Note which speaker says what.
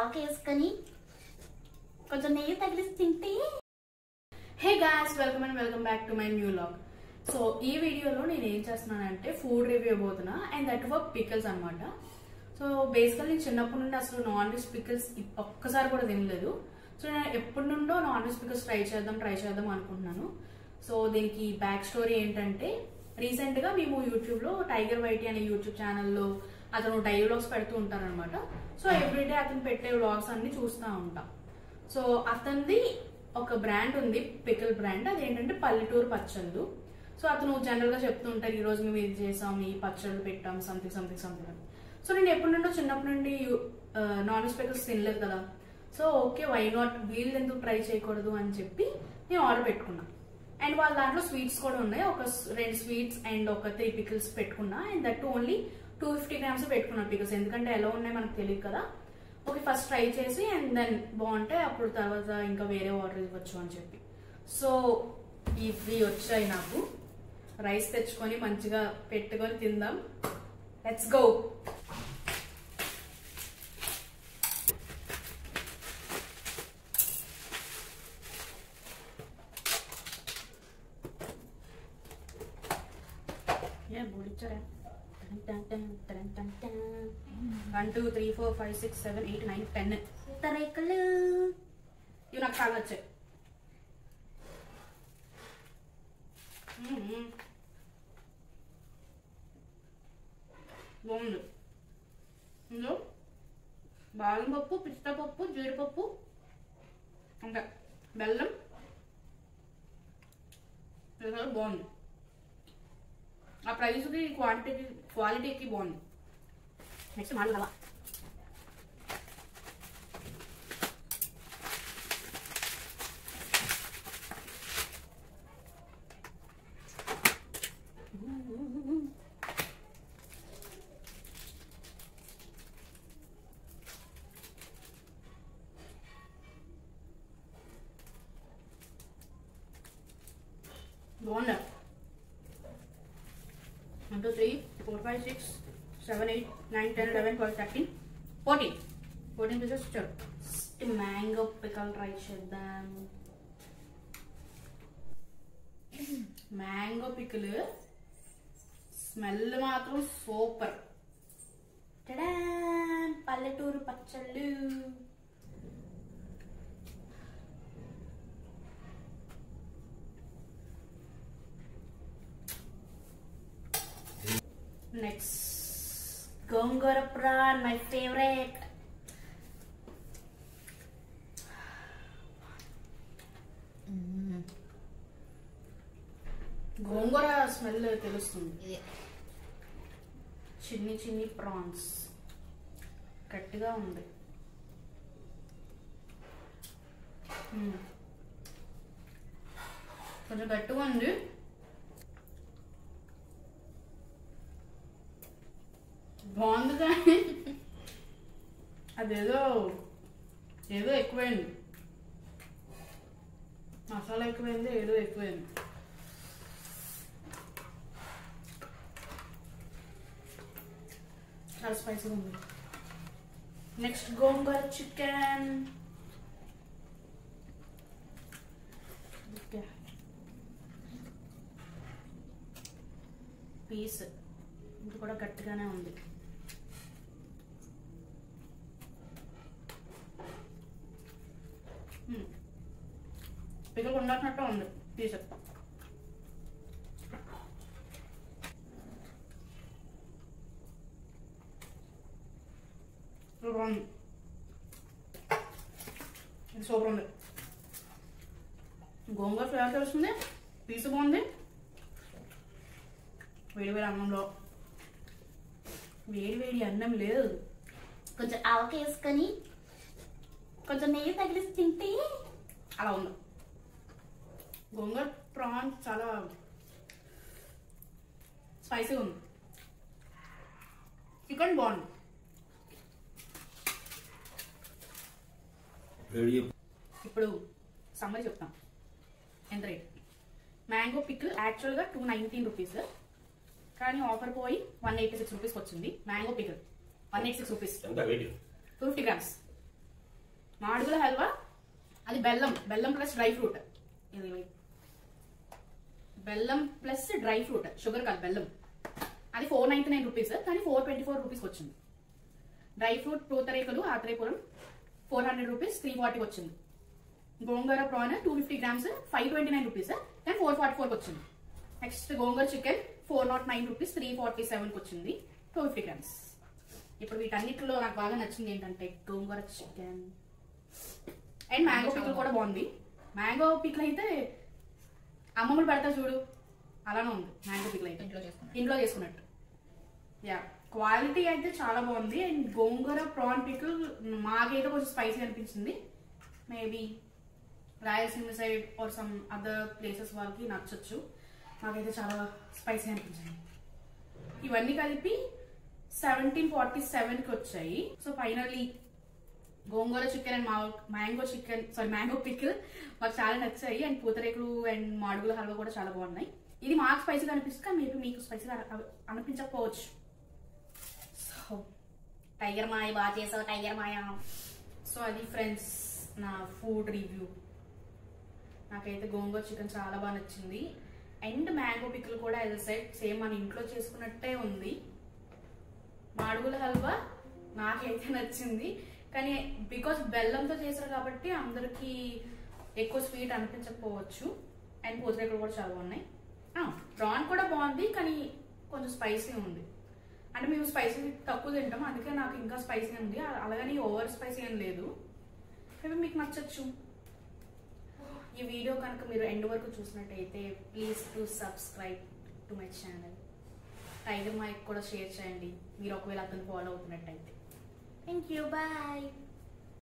Speaker 1: ఆవకేసుకొని కొంచెం నెయ్యి తగిలిసి తింటే.
Speaker 2: Hey guys, welcome back to my new vlog. So ఈ వీడియోలో నేను ఏం చేస్తున్నానంటే ఫుడ్ రివ్యూ ఇవ్వబోతున్నా, అండ్ దట్ ఫర్ పికిల్స్ అనమాట. సో బేసికల్ నేను చిన్నప్పటి నుండి అసలు నాన్ వెజ్ పికిల్స్ ఒక్కసారి కూడా తినలేదు. సో నేను ఎప్పటి నుండో నాన్ వెజ్ పికిల్స్ ట్రై చేద్దాం అనుకుంటున్నాను. సో దీనికి బ్యాక్ స్టోరీ ఏంటంటే, రీసెంట్ గా మేము యూట్యూబ్ లో టైగర్ వైటీ అనే యూట్యూబ్ ఛానల్లో అతను డైలీ వ్లాగ్స్ పెడుతూ ఉంటారనమాట. సో ఎవ్రీడే అతను పెట్టే వ్లాగ్స్ అన్ని చూస్తూ ఉంటాం. సో అతనిది ఒక బ్రాండ్ ఉంది, పికిల్ బ్రాండ్. అదేంటంటే పల్లెటూరు పచ్చళ్ళు. సో అతను జనరల్ గా చెప్తూ ఉంటారు, ఈ రోజు మేము ఇది చేసాం, ఈ పచ్చళ్ళు పెట్టాం, సంథింగ్. సో నేను ఎప్పటి నుండో చిన్నప్పటి నుండి నాన్ వెజ్ పికిల్స్ తినలేదు కదా. సో ఓకే, వై నాట్, వీళ్ళు ఎందుకు ట్రై చేయకూడదు అని చెప్పి నేను ఆర్డర్ పెట్టుకున్నా. అండ్ వాళ్ళ దాంట్లో స్వీట్స్ కూడా ఉన్నాయి, ఒక 2 స్వీట్స్ అండ్ ఒక 3 పికిల్స్ పెట్టుకున్నా. అండ్ దట్ ఓన్లీ 250 grams పెట్టుకున్నా పికిల్స్, ఎందుకంటే ఎలా ఉన్నాయి మనకు తెలియదు కదా. ఓకే, ఫస్ట్ ట్రై చేసి అండ్ దెన్ బాగుంటే అప్పుడు తర్వాత ఇంకా వేరే ఆర్డర్ ఇవ్వచ్చు అని చెప్పి. సో ఇవి వచ్చాయి నాకు. రైస్ తెచ్చుకొని మంచిగా పెట్టుకొని తిందాం. Let's go. బోడిచ్చారా? 1 2 3 4 5 6 7 8 9 10
Speaker 1: తరేకలు
Speaker 2: ఇవి నాకు చాలా వచ్చాయి. బాగుంది. ఇందులో బాదం పప్పు, పిస్తా పప్పు, జీడిపప్పు, ఇంకా బెల్లం బాగుంది. ఆ ప్రైస్కి క్వాలిటీకి బాగుంది. నెక్స్ట్ మాలు రవ్వ. బాగుందా? 1 2 3 4 5 6 7 8 9 10 11 12 13 14 పీసెస్ ఇచ్చారు. మ్యాంగో పికల్ ట్రై చేద్దాం. మ్యాంగో పికిల్ స్మెల్ మాత్రం సూపర్. పల్లెటూరు పచ్చళ్ళు. Next gongura prawn, my favourite. Gongura smell తెలుస్తుంది. చిన్ని ప్రాన్స్, గట్టిగా ఉంది. కొంచెం గట్టిగా ఉంది. బాగుంది, కానీ అదేదో ఎక్కువైంది. మసాలా ఎక్కువైంది, ఏదో ఎక్కువైంది. చాలా స్పైసీగా ఉంది. నెక్స్ట్ గోంగూర చికెన్. పీస్ ఇది కూడా గట్టిగానే ఉంది. పికల్ ఉండట్టు ఉంది పీస్. ఇది సూపర్ ఉంది. గోంగూర ఫ్లేవర్ తెలుస్తుంది, పీస్ బాగుంది. వేడి అన్నంలో, వేడి అన్నం లేదు,
Speaker 1: కొంచెం ఆవకేసుకొని కొంచెం నెయ్యి తగిలిసి తింటే
Speaker 2: అలా ఉంది. గోంగూర ప్రాన్స్ చాలా స్పైసీగా ఉంది. చికెన్ బాగుంది. ఇప్పుడు సమ్మరీ చెప్తాం ఎంత రేట్. మ్యాంగో పికిల్ యాక్చువల్గా 219 రూపీస్, కానీ ఆఫర్ పోయి 186 రూపీస్కి వచ్చింది. Mango pickle 186 rupees, 250 grams. Madugula halwa అది బెల్లం ప్లస్ డ్రై ఫ్రూట్. ఇది బెల్లం ప్లస్ డ్రై ఫ్రూట్, షుగర్ కాదు బెల్లం. అది 499 రూపీస్, కానీ 424 రూపీస్కి వచ్చింది. డ్రై ఫ్రూట్ పూతరేకులు ఆత్రేయపురం 400 రూపీస్ 340 వచ్చింది. గోంగూర ప్రాన్ 250 గ్రామ్స్ 529 రూపీస్, కానీ 444 వచ్చింది. నెక్స్ట్ గోంగూర చికెన్ 409 రూపీస్ 347 వచ్చింది 250 గ్రామ్స్. ఇప్పుడు వీటన్నిటిలో నాకు బాగా నచ్చింది ఏంటంటే గోంగూర చికెన్ అండ్ మ్యాంగో పిక్లు కూడా బాగుంది. మ్యాంగో పిక్లు అయితే అమ్మమ్మలు పెడతా చూడు అలానే ఉంది. మ్యాంగో పిక్లు అయితే ఇంట్లో చేసుకున్నట్టు. యా, క్వాలిటీ అయితే చాలా బాగుంది. అండ్ గోంగూర ప్రాన్ పిక్లు మాకైతే కొంచెం స్పైసీ అనిపించింది. Maybe Rayalaseema side or some other places వాళ్ళకి నచ్చచ్చు. మాకైతే చాలా స్పైసీ అనిపించింది. ఇవన్నీ కలిపి 1747కి వచ్చాయి. So finally gongura chicken and mango pickle మాకు చాలా నచ్చాయి. And pootharekulu and Madugula halwa కూడా చాలా బాగున్నాయి. ఇది మాకు స్పైసీగా అనిపిస్తుంది, కానీ మేబీ మీకు స్పైసీగా అనిపించకపోవచ్చు. సో టైగర్ మాయ బాగా చేసావు టైగర్ మాయ. సో అది ఫ్రెండ్స్ నా ఫుడ్ రివ్యూ. నాకైతే గోంగూర చికెన్ చాలా బాగా నచ్చింది. అండ్ మ్యాంగో పికిల్ కూడా యాజ్ అ సైడ్ సేమ్ మన ఇంట్లో చేసుకున్నట్టే ఉంది. మాడుగుల హల్వా నాకైతే నచ్చింది, కానీ బికాస్ బెల్లంతో చేశారు కాబట్టి అందరికి ఎక్కువ స్వీట్ అనిపించకపోవచ్చు. అండ్ పూతరేకులు కూడా చాలా బాగున్నాయి. ప్రాన్ కూడా బాగుంది, కానీ కొంచెం స్పైసీ ఉంది. అంటే మేము స్పైసీ తక్కువ తింటాం, అందుకే నాకు ఇంకా స్పైసీ ఉంది. అలాగని ఓవర్ స్పైసీ ఏం లేదు. మేబీ మీకు నచ్చచ్చు. ఈ వీడియో కనుక మీరు ఎండ్ వరకు చూసినట్టయితే please to subscribe to my channel. Tiger mike కూడా షేర్ చేయండి మీరు ఒకవేళ అతను ఫాలో అవుతున్నట్టయితే. Thank you, bye.